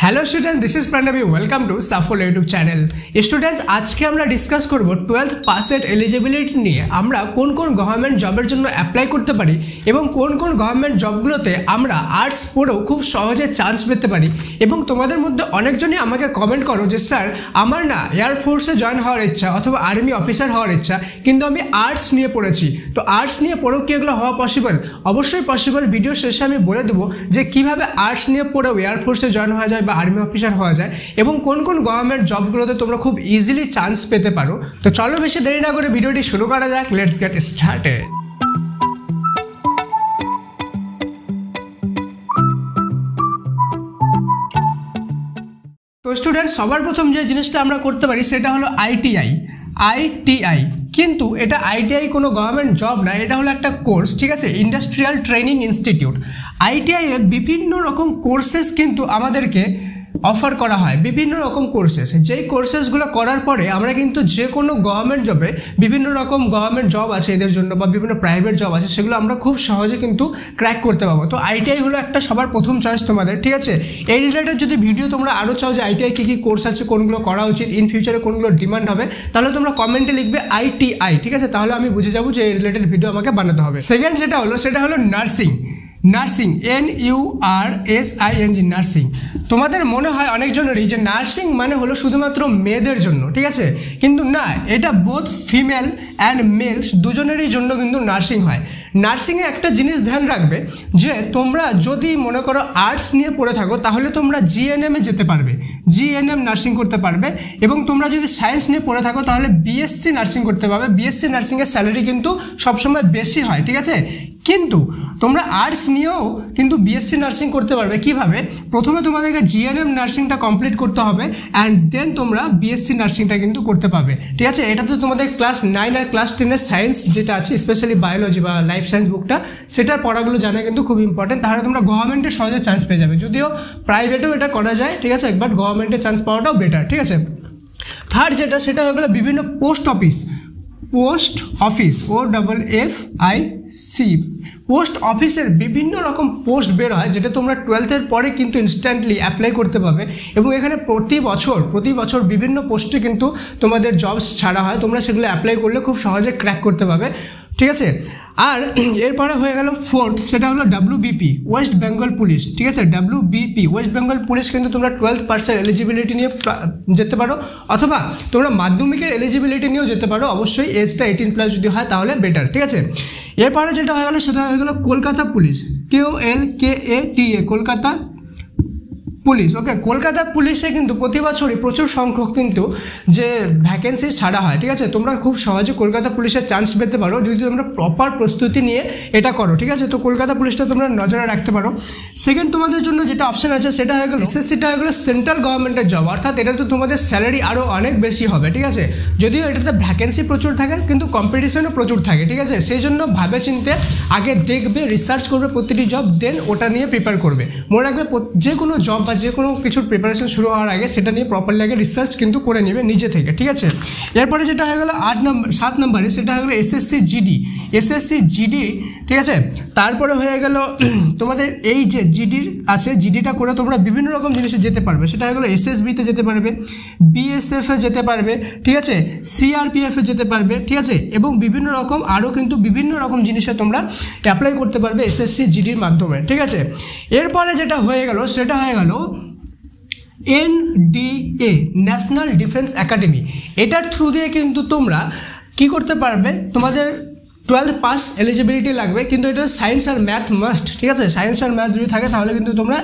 Hello student, this is Pranabi. Welcome to Safal YouTube channel. Students, আজকে আমরা discuss করব 12th পাসের এলিজিবিলিটি নিয়ে। আমরা কোন কোন গভর্নমেন্ট জবের জন্য অ্যাপ্লাই করতে পারি এবং কোন কোন গভর্নমেন্ট জবগুলোতে আমরা আর্টস পড়েও খুব সহজে চান্স পেতে পারি। এবং তোমাদের মধ্যে অনেকজনই আমাকে কমেন্ট করো যে স্যার, আমার না এয়ারফোর্সে জয়েন হওয়ার ইচ্ছা অথবা আর্মি অফিসার হওয়ার ইচ্ছা, কিন্তু আমি আর্টস নিয়ে পড়েছি। তো আর্টস নিয়ে পড়েও কি এগুলো হওয়া পসিবল? অবশ্যই পসিবল। ভিডিও শেষে আমি বলে দেবো যে কীভাবে আর্টস নিয়ে পড়েও এয়ারফোর্সে জয়েন হওয়া যায় বা আর্মি অফিসার হওয়া যায় এবং কোন কোন গভর্নমেন্ট জবগুলোতে তোমরা খুব ইজিলি চান্স পেতে পারো। তো চলো বেশি দেরি না করে ভিডিওটি শুরু করা যাক। Let's get started. তো স্টুডেন্ট, সবার প্রথম যে জিনিসটা আমরা করতে পারি সেটা হলো আইটিআই। কিন্তু এটা আইটিআই কোনো গভর্নমেন্ট জব না, এটা হলো একটা কোর্স, ঠিক আছে? Industrial training institute. আইটিআইয়ে বিভিন্ন রকম কোর্সেস কিন্তু আমাদেরকে অফার করা হয়, বিভিন্ন রকম কোর্সেস। যেই কোর্সেসগুলো করার পরে আমরা কিন্তু যে কোনো গভর্নমেন্ট জবে, বিভিন্ন রকম গভর্নমেন্ট জব আছে এদের জন্য বা বিভিন্ন প্রাইভেট জব আছে, সেগুলো আমরা খুব সহজে কিন্তু ক্র্যাক করতে পারবো। তো আইটিআই হলো একটা সবার প্রথম চয়েস তোমাদের, ঠিক আছে? এই রিলেটেড যদি ভিডিও তোমরা আরও চাও যে আইটিআই কী কী কোর্স আছে, কোনগুলো করা উচিত, ইন ফিউচারে কোনগুলো ডিমান্ড হবে, তাহলে তোমরা কমেন্টে লিখবে আইটিআই, ঠিক আছে? তাহলে আমি বুঝে যাবো যে এই রিলেটেড ভিডিও আমাকে বানাতে হবে। সেকেন্ড যেটা হলো সেটা হলো নার্সিং। NURSING, nursing. তোমাদের মনে হয় অনেকজনেরই যে নার্সিং মানে হলো শুধুমাত্র মেয়েদের জন্য, ঠিক আছে? কিন্তু না, এটা বোথ ফিমেল অ্যান্ড মেল দুজনেরই জন্য কিন্তু নার্সিং হয়। নার্সিংয়ে একটা জিনিস ধ্যান রাখবে যে তোমরা যদি মনে করো আর্টস নিয়ে পড়ে থাকো তাহলে তোমরা জিএনএমে যেতে পারবে, জিএনএম নার্সিং করতে পারবে। এবং তোমরা যদি সায়েন্স নিয়ে পড়ে থাকো তাহলে বিএসসি নার্সিং করতে পারবে। বিএসসি নার্সিংয়ের স্যালারি কিন্তু সবসময় বেশি হয়, ঠিক আছে? কিন্তু তোমরা আর্টস নিয়েও কিন্তু বিএসসি নার্সিং করতে পারবে। কিভাবে? প্রথমে তোমাদেরকে জিএনএম নার্সিংটা কমপ্লিট করতে হবে অ্যান্ড দেন তোমরা বিএসসি নার্সিংটা কিন্তু করতে পারবে, ঠিক আছে? এটা তো তোমাদের ক্লাস 9 আর ক্লাস 10-এর সায়েন্স যেটা আছে, স্পেশালি বায়োলজি বা লাইফ সায়েন্স বুকটা, সেটার পড়াগুলো জানা কিন্তু খুব ইম্পর্টেন্ট। তাহলে তোমরা গভর্নমেন্টে সহজে চান্স পেয়ে যাবে। যদিও প্রাইভেটেও এটা করা যায়, ঠিক আছে, বাট গভর্নমেন্টে চান্স পাওয়াটাও বেটার, ঠিক আছে? থার্ড যেটা, সেটা হয়ে গেলো বিভিন্ন পোস্ট অফিস। OFFIC পোস্ট অফিসের বিভিন্ন রকম পোস্ট বের হয়, যেটা তোমরা 12th-এর পরে কিন্তু ইনস্ট্যান্টলি অ্যাপ্লাই করতে পারবে। এবং এখানে প্রতি বছর বিভিন্ন পোস্টে কিন্তু তোমাদের জবস ছাড়া হয়, তোমরা সেগুলো অ্যাপ্লাই করলে খুব সহজে ক্র্যাক করতে পারবে, ঠিক আছে? আর এরপরে হয়ে গেল ফোর্থ, সেটা হলো WBP, ওয়েস্ট বেঙ্গল পুলিশ, ঠিক আছে? WBP ওয়েস্ট বেঙ্গল পুলিশ কিন্তু তোমরা 12th পাসের এলিজিবিলিটি নিয়ে যেতে পারো, অথবা তোমরা মাধ্যমিকের এলিজিবিলিটি নিয়েও যেতে পারো। অবশ্যই এজটা 18+ যদি হয় তাহলে বেটার, ঠিক আছে? এরপরে যেটা হয়ে গেলো সেটা হয়ে গেলো Kolkata police, KOLKATA, Kolkata police. Okay, Kolkata পুলিশে কিন্তু প্রতি বছরই প্রচুর সংখ্যক কিন্তু যে ভ্যাকেন্সি ছাড়া হয়, ঠিক আছে? তোমরা খুব সহজে কলকাতা পুলিশের চান্স পেতে পারো যদি তোমরা প্রপার প্রস্তুতি নিয়ে এটা করো, ঠিক আছে? তো কলকাতা পুলিশটা তোমরা নজরে রাখতে পারো। সেকেন্ড তোমাদের জন্য যেটা অপশন আছে সেটা হয়ে গেলো SSCটা হয়ে গেলো সেন্ট্রাল গভর্নমেন্টের জব, অর্থাৎ এটা তো তোমাদের স্যালারি আরও অনেক বেশি হবে, ঠিক আছে? যদিও এটাতে ভ্যাকেন্সি প্রচুর থাকে কিন্তু কম্পিটিশনও প্রচুর থাকে, ঠিক আছে? সেই জন্য ভাবে চিনতে আগে দেখবে, রিসার্চ করবে প্রতিটি জব, দেন ওটা নিয়ে প্রিপেয়ার করবে। মনে রাখবে যে কোনো জব বা যে কোনো কিছুর প্রিপারেশন শুরু হওয়ার আগে সেটা নিয়ে প্রপারলি আগে রিসার্চ কিন্তু করে নেবে নিজে থেকে, ঠিক আছে? এরপরে যেটা হয়ে গেলো 7 নম্বরে, সেটা হয়ে গেলো SSC GD, ঠিক আছে? তারপরে হয়ে গেল তোমাদের এই যে জিডির আছে, জিডিটা করে তোমরা বিভিন্ন রকম জিনিসে যেতে পারবে। সেটা হয়ে গেলো SSBতে যেতে পারবে, BSF-এ যেতে পারবে, ঠিক আছে? CRPF-এ যেতে পারবে, ঠিক আছে? এবং বিভিন্ন রকম আরও কিন্তু বিভিন্ন রকম জিনিসে তোমরা অ্যাপ্লাই করতে পারবে SSC GDর মাধ্যমে, ঠিক আছে? এরপরে যেটা হয়ে গেল সেটা হয়ে গেল NDA, ন্যাশনাল ডিফেন্স একাডেমি। এটার থ্রু দিয়ে কিন্তু তোমরা কি করতে পারবে, তোমাদের 12th পাস এলিজিবিলিটি লাগবে, কিন্তু এটা সায়েন্স আর ম্যাথ মাস্ট, ঠিক আছে? সায়েন্স আর ম্যাথ যদি থাকে তাহলে কিন্তু তোমরা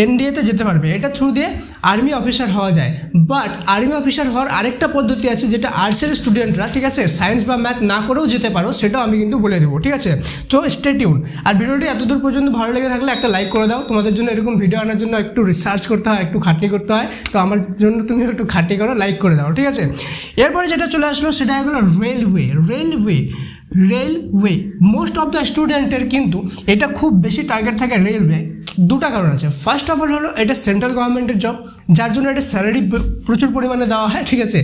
NDA-তে যেতে পারবে। এটা থ্রু দিয়ে আর্মি অফিসার হওয়া যায়। বাট আর্মি অফিসার হওয়ার আরেকটা পদ্ধতি আছে যেটা আর্টসের স্টুডেন্টরা, ঠিক আছে, সায়েন্স বা ম্যাথ না করেও যেতে পারো, সেটাও আমি কিন্তু বলে দেবো, ঠিক আছে? তো স্টে টিউন। আর ভিডিওটি এতদূর পর্যন্ত ভালো লেগে থাকলে একটা লাইক করে দাও। তোমাদের জন্য এরকম ভিডিও আনার জন্য একটু রিসার্চ করতে হয়, একটু খাটনি করতে হয়, তো আমার জন্য তুমি একটু খাটনি করো, লাইক করে দাও, ঠিক আছে? এরপরে যেটা চলে আসলো সেটা হয়ে গেলো railway. Railway, most of the স্টুডেন্টের কিন্তু এটা খুব বেশি টার্গেট থাকে রেলওয়ে। দুটা কারণ আছে। ফার্স্ট অফ অল হলো এটা সেন্ট্রাল গভর্নমেন্টের জব, যার জন্য এটা স্যালারি প্রচুর পরিমাণে দেওয়া হয়, ঠিক আছে।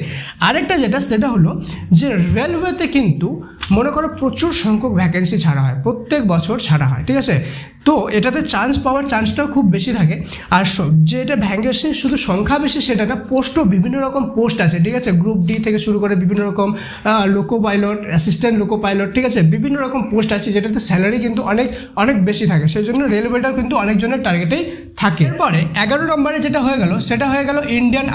আরেকটা যেটা সেটা হলো যে রেলওয়েতে কিন্তু মনে করো প্রচুর সংখ্যক ভ্যাকেন্সি ছাড়া হয়, প্রত্যেক বছর ছাড়া হয়, ঠিক আছে। তো এটাতে চান্স পাওয়ার চান্সটাও খুব বেশি থাকে। আর যে এটা ভ্যাকেন্সি শুধু সংখ্যা বেশি সেটা না, পোস্টও বিভিন্ন রকম পোস্ট আছে, ঠিক আছে। গ্রুপ ডি থেকে শুরু করে বিভিন্ন রকম loco pilot, assistant loco pilot, ঠিক আছে, বিভিন্ন রকম পোস্ট আছে যেটাতে স্যালারি কিন্তু অনেক অনেক বেশি থাকে। সেই জন্য রেলওয়েটাও কিন্তু অনেকজনের টার্গেটেই থাকে। এরপরে 11 নম্বরে যেটা হয়ে গেল সেটা হয়ে গেল ইন্ডিয়ান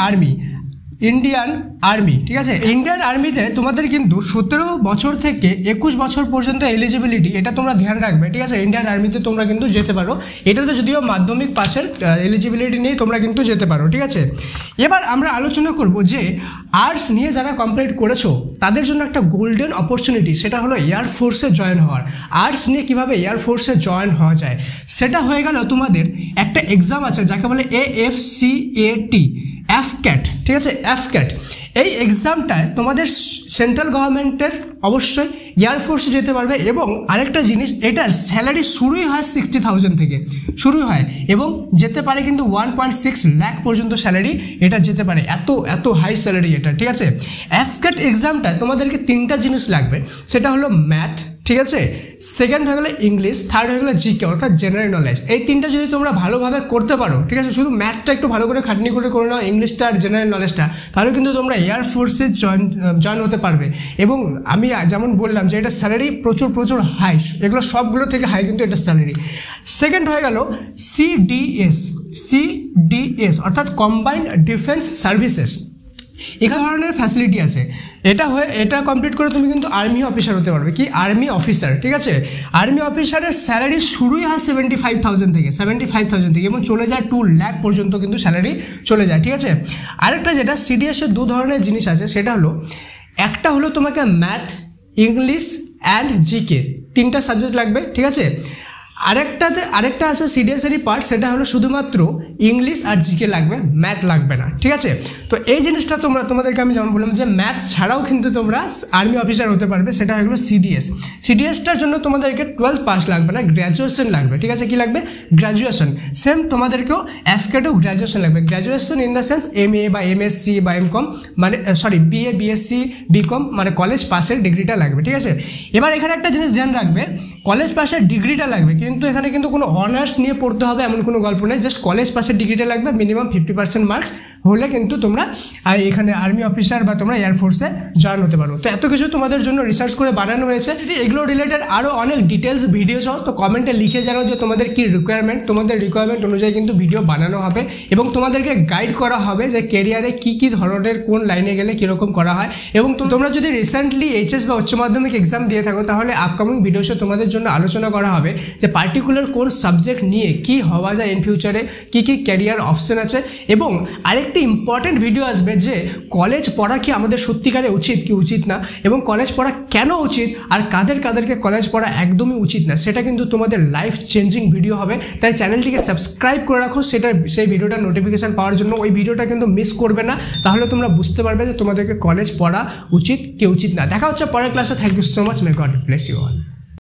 আর্মি, ঠিক আছে। ইন্ডিয়ান আর্মিতে তোমাদের কিন্তু 17 বছর থেকে 21 বছর পর্যন্ত এলিজিবিলিটি, এটা তোমরা ধ্যান রাখবে, ঠিক আছে। ইন্ডিয়ান আর্মিতে তোমরা কিন্তু যেতে পারো, এটাতে যদিও মাধ্যমিক পাসের এলিজিবিলিটি নেই, তোমরা কিন্তু যেতে পারো, ঠিক আছে। এবার আমরা আলোচনা করব যে আর্টস নিয়ে যারা কমপ্লিট করেছো তাদের জন্য একটা গোল্ডেন অপরচুনিটি, সেটা হলো এয়ারফোর্সে জয়েন হওয়ার। আর্টস নিয়ে কীভাবে এয়ারফোর্সে জয়েন হওয়া যায় সেটা হয়ে গেল তোমাদের একটা এক্সাম আছে যাকে বলে AFCAT, FCAT, ঠিক আছে, FCAT। এই এক্সামটায় তোমাদের সেন্ট্রাল গভর্নমেন্টের অবশ্যই এয়ারফোর্সে যেতে পারবে। এবং আরেকটা জিনিস, এটার স্যালারি শুরুই হয় 60,000 থেকে শুরু হয় এবং যেতে পারে কিন্তু 1.6 লাখ পর্যন্ত স্যালারি এটা যেতে পারে, এত হাই স্যালারি এটা, ঠিক আছে। FCAT এক্সামটায় তোমাদেরকে 3টা জিনিস লাগবে, সেটা হলো ম্যাথ, ঠিক আছে, সেকেন্ড হয়ে গেলো ইংলিশ, থার্ড হয়ে গেলো জিকে অর্থাৎ জেনারেল নলেজ। এই 3টা যদি তোমরা ভালোভাবে করতে পারো, ঠিক আছে, শুধু ম্যাথটা একটু ভালো করে খাটনি করে নাও, ইংলিশটা আর জেনারেল নলেজটা, তাহলে কিন্তু তোমরা এয়ারফোর্সে জয়েন হতে পারবে। এবং আমি যেমন বললাম যে এটা স্যালারি প্রচুর হাই, এগুলো সবগুলো থেকে হাই কিন্তু এটা স্যালারি। সেকেন্ড হয়ে গেল CDS অর্থাৎ কম্বাইন্ড ডিফেন্স সার্ভিসেস। এখানে ধরনের ফ্যাসিলিটি আছে, এটা কমপ্লিট করে তুমি কিন্তু আর্মি অফিসার হতে পারবে। কি আর্মি অফিসার, ঠিক আছে। আর্মি অফিসারের স্যালারি শুরুই হয় 75,000 থেকে এবং চলে যায় 2 লাখ পর্যন্ত কিন্তু স্যালারি চলে যায়, ঠিক আছে। আরেকটা যেটা সিডিএসের 2 ধরনের জিনিস আছে, সেটা হলো একটা হলো তোমাকে ম্যাথ, ইংলিশ অ্যান্ড জিকে 3টা সাবজেক্ট লাগবে, ঠিক আছে। আরেকটা আছে সিডিএসেরই পার্ট, সেটা হলো শুধুমাত্র ইংলিশ আর জিকে লাগবে, ম্যাথ লাগবে না, ঠিক আছে। তো এই জিনিসটা তোমাদেরকে আমি যেমন বললাম যে ম্যাথ ছাড়াও কিন্তু তোমরা আর্মি অফিসার হতে পারবে, সেটা হলো সিডিএসটার জন্য তোমাদেরকে 12 পাস লাগবে না, গ্র্যাজুয়েশন লাগবে, ঠিক আছে। কি লাগবে? গ্র্যাজুয়েশন। সেম তোমাদেরকেও FCATও গ্র্যাজুয়েশন লাগবে, graduation in the sense MA বা MSc বা MCom, মানে BA BSc BCom, মানে কলেজ পাসের ডিগ্রিটা লাগবে, ঠিক আছে। এবার এখানে একটা জিনিস ধ্যান রাখবে, কলেজ পাসের ডিগ্রিটা লাগবে, কিন্তু এখানে কিন্তু কোনো অনার্স নিয়ে পড়তে হবে এমন কোনো গল্প নেই, জাস্ট কলেজ পাসের ডিগ্রিটা লাগবে, মিনিমাম 50% মার্কস হলে কিন্তু তোমরা এখানে আর্মি অফিসার বা তোমরা এয়ারফোর্সে জয়েন হতে পারো। তো এত কিছু তোমাদের জন্য রিসার্চ করে বানানো হয়েছে। যদি এগুলো রিলেটেড আরও অনেক ডিটেলস ভিডিও চাও তো কমেন্টে লিখে জানাও যে তোমাদের কি রিকোয়ারমেন্ট, তোমাদের রিকোয়ারমেন্ট অনুযায়ী কিন্তু ভিডিও বানানো হবে এবং তোমাদেরকে গাইড করা হবে যে কেরিয়ারে কি ধরনের কোন লাইনে গেলে কীরকম করা হয়। এবং তোমরা যদি রিসেন্টলি HS বা উচ্চ মাধ্যমিক এক্সাম দিয়ে থাকো তাহলে আপকামিং ভিডিওসে তোমাদের জন্য আলোচনা করা হবে যে পার্টিকুলার কোন সাবজেক্ট নিয়ে কি হওয়া যায় ইন ফিউচারে, কি ক্যারিয়ার অপশন আছে। এবং আরেকটি ইম্পর্টেন্ট ভিডিও আসবে যে কলেজ পড়া কি আমাদের সত্যিকারে উচিত কি উচিত না, এবং কলেজ পড়া কেন উচিত আর কাদেরকে কলেজ পড়া একদমই উচিত না, সেটা কিন্তু তোমাদের লাইফ চেঞ্জিং ভিডিও হবে। তাই চ্যানেলটিকে সাবস্ক্রাইব করে রাখো সেই ভিডিওটার নোটিফিকেশান পাওয়ার জন্য। ওই ভিডিওটা কিন্তু মিস করবে না, তাহলে তোমরা বুঝতে পারবে যে তোমাদেরকে কলেজ পড়া উচিত কি উচিত না। দেখা হচ্ছে পরের ক্লাসে। Thank you so much, may God bless you all.